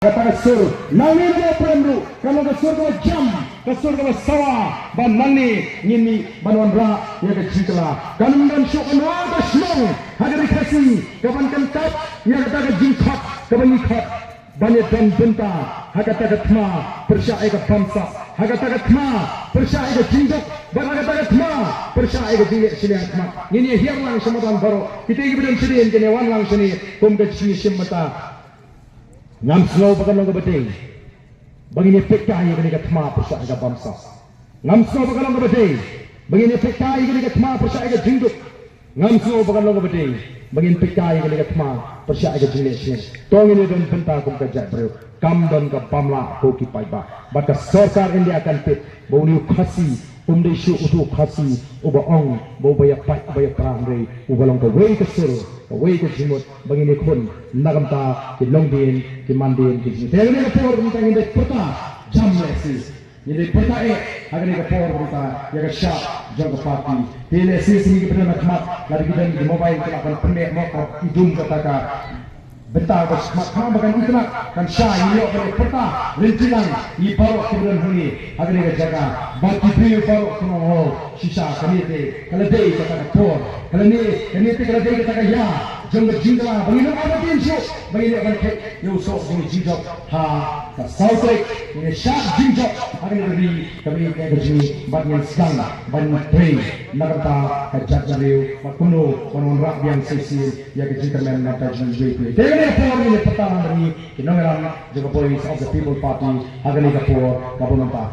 Kata sur, nangi mo premru, kalau kasur ko jam, kasur ko sawa, ban nangi ngini banwan ra ya ke jingkla. Kanum dan syok anwa ka slong, hagar kasi, kapan kan tap, ya kata ka jingkhat, kapan ikhat, banyak dan benta, hagar kata thma, persyai ka bangsa, hagar kata thma, persyai ka jingdok, ban hagar kata thma, persyai ka jingek siliang thma. Ngini hiang lang samadan baro, kita ikibidan silian kene wan lang sini, kum ka jingi simata. Ngam snow bagan long kebeting, begini pekah yang kena ketma persak agak bangsa. Ngam snow bagan long kebeting, begini pekah yang kena ketma persak agak jingduk. Ngam snow bagan long kebeting, begini pekah yang kena ketma persak agak jingduk sini. Tong ini dan bentang kum kerja bro, kam dan ke pamla hoki paiba. Maka sarkar India akan pit, bau ni khasi, umdeshu utu khasi, uba ong, bau bayak pai, bayak perang rei, uba long ke way ke sur. Away ke jimut begini kun nagamta ke longdin ke mandin ke jimut. Tapi ni kapor kita ini perta jam lesis. Ini perta agar ni kapor kita ya ke syak jam party. Ini lesis ni kita nak mat lagi kita di mobile kita akan pendek mokok hidung kata bentar bersama bagan internet kan syak ini agar perta rintilan ini baru kemudian huni agar ni jaga bagi beliau baru kena sisa kami kalau dia kata kapor. Kalau ni kalau dia kata ya, jangan jingkla. Begini apa tinju? Begini akan kek, yusuf begini jinjok. Ha, sautek ini syak jinjok. Akan lebih kami kerji bagian sedang, bagian train. Nakata kerja jariu, makuno, menonrak biang sesi, ya kerji kermen nakta jinjok. Dengan apa ini pertama dari kinongeran juga Voice of the People Party. Akan ini kapur, kapur nampak.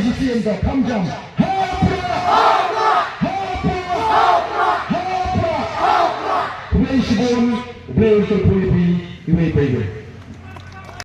Sisi untuk kamjam. Kemudian sibun, beliau terpulih di ibu ibu.